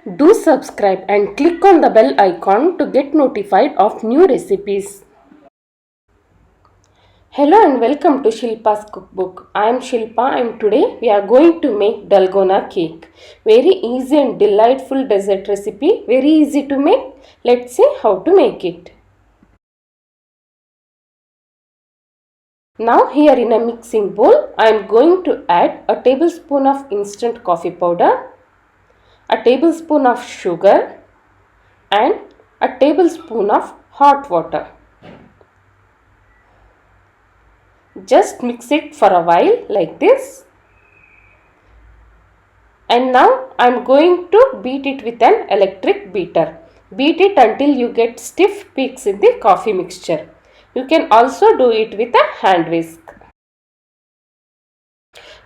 Do subscribe and click on the bell icon to get notified of new recipes. Hello and welcome to Shilpa's cookbook. I am Shilpa and today we are going to make dalgona cake. Very easy and delightful dessert recipe. Very easy to make. Let's see how to make it. Now here in a mixing bowl, I am going to add a tablespoon of instant coffee powder, a tablespoon of sugar and a tablespoon of hot water. Just mix it for a while like this. And now I am going to beat it with an electric beater. Beat it until you get stiff peaks in the coffee mixture. You can also do it with a hand whisk.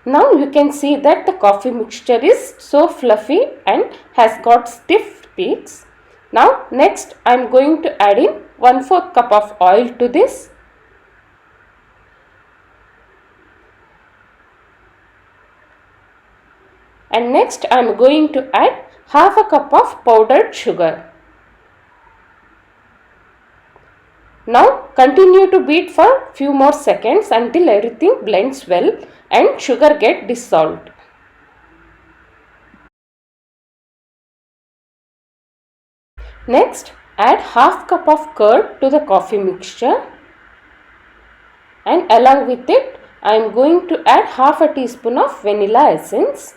Now you can see that the coffee mixture is so fluffy and has got stiff peaks. Now next I am going to add in 1/4 cup of oil to this. And next I am going to add half a cup of powdered sugar. Now continue to beat for few more seconds until everything blends well and sugar get dissolved. Next add half cup of curd to the coffee mixture, and along with it I am going to add half a teaspoon of vanilla essence.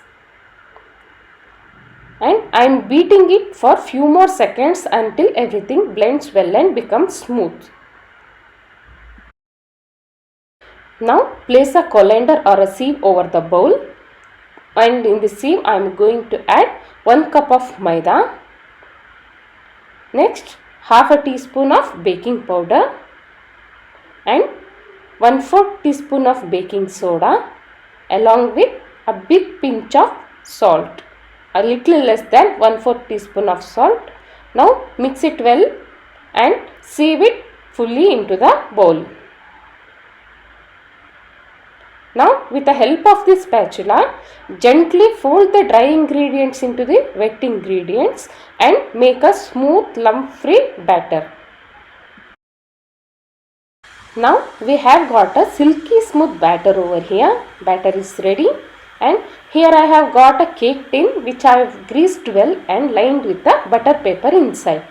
And I am beating it for few more seconds until everything blends well and becomes smooth. Now place a colander or a sieve over the bowl, and in the sieve I am going to add 1 cup of maida. Next half a teaspoon of baking powder and 1/4 teaspoon of baking soda along with a big pinch of salt. A little less than 1/4 teaspoon of salt. Now mix it well and sieve it fully into the bowl. Now with the help of this spatula, gently fold the dry ingredients into the wet ingredients and make a smooth lump-free batter. Now we have got a silky smooth batter over here. Batter is ready. And here I have got a cake tin which I have greased well and lined with the butter paper inside.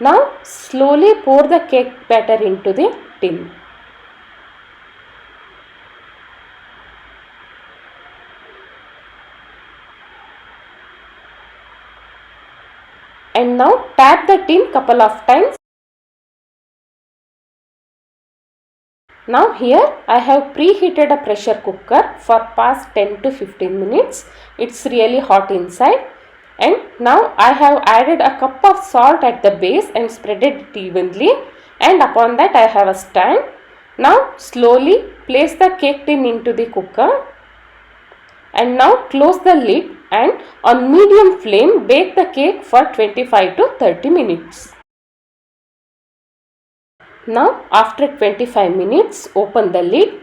Now slowly pour the cake batter into the tin. And now tap the tin couple of times. Now here I have preheated a pressure cooker for past 10 to 15 minutes. It's really hot inside. And now I have added a cup of salt at the base and spreaded it evenly. And upon that I have a stand. Now slowly place the cake tin into the cooker. And now close the lid and on medium flame bake the cake for 25 to 30 minutes. Now after 25 minutes open the lid,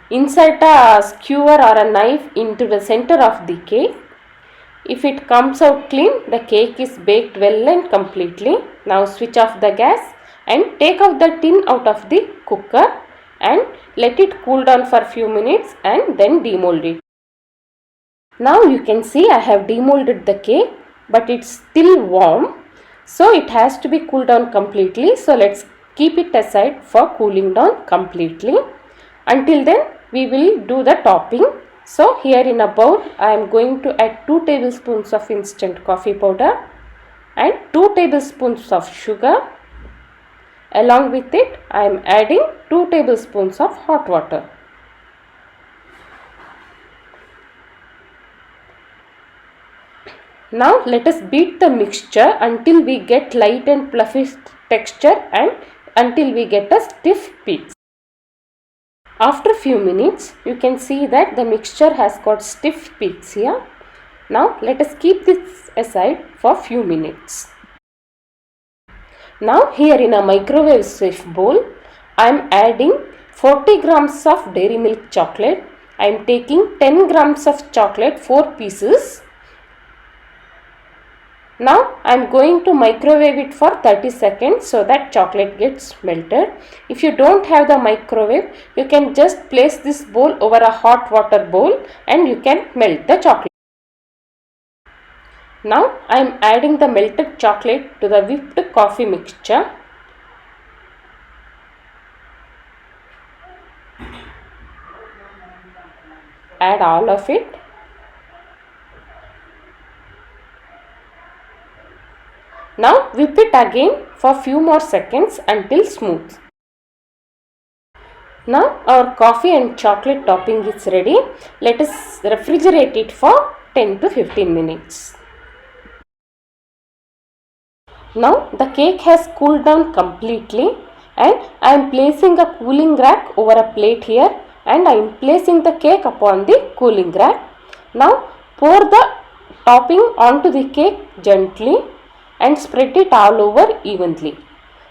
insert a skewer or a knife into the center of the cake. If it comes out clean, the cake is baked well and completely. Now switch off the gas and take out the tin out of the cooker and let it cool down for a few minutes and then demold it. Now you can see I have demolded the cake, but it's still warm, so it has to be cooled down completely. So let's keep it aside for cooling down completely. Until then we will do the topping. So here in a bowl I am going to add 2 tablespoons of instant coffee powder and 2 tablespoons of sugar. Along with it I am adding 2 tablespoons of hot water. Now let us beat the mixture until we get light and fluffy texture and until we get a stiff peaks. After a few minutes you can see that the mixture has got stiff peaks here. Now let us keep this aside for few minutes. Now here in a microwave safe bowl I am adding 40 grams of dairy milk chocolate. I am taking 10 grams of chocolate, 4 pieces. Now I am going to microwave it for 30 seconds so that chocolate gets melted. If you don't have the microwave, you can just place this bowl over a hot water bowl and you can melt the chocolate. Now I am adding the melted chocolate to the whipped coffee mixture. Add all of it. Now whip it again for few more seconds until smooth. Now our coffee and chocolate topping is ready. Let us refrigerate it for 10 to 15 minutes. Now the cake has cooled down completely and I am placing a cooling rack over a plate here and I am placing the cake upon the cooling rack. Now pour the topping onto the cake gently and spread it all over evenly.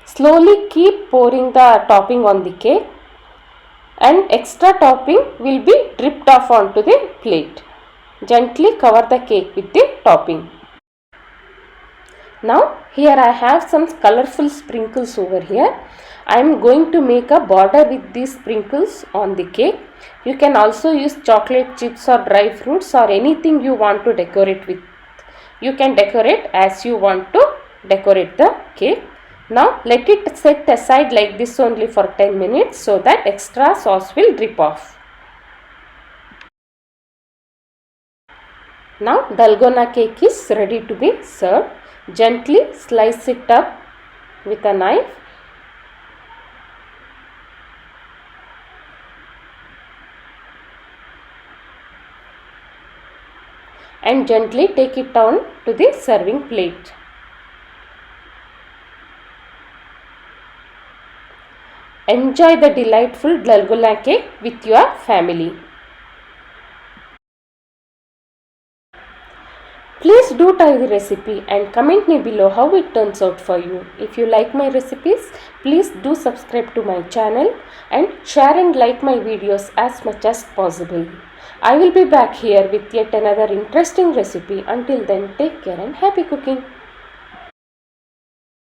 Slowly keep pouring the topping on the cake and extra topping will be dripped off onto the plate. Gently cover the cake with the topping. Now here I have some colorful sprinkles over here. I am going to make a border with these sprinkles on the cake. You can also use chocolate chips or dry fruits or anything you want to decorate with. You can decorate as you want to decorate the cake. Now let it set aside like this only for 10 minutes so that extra sauce will drip off. Now dalgona cake is ready to be served. Gently slice it up with a knife. And gently take it down to the serving plate. Enjoy the delightful dalgona cake with your family. Please do try the recipe and comment me below how it turns out for you. If you like my recipes, please do subscribe to my channel and share and like my videos as much as possible. I will be back here with yet another interesting recipe. Until then, take care and happy cooking.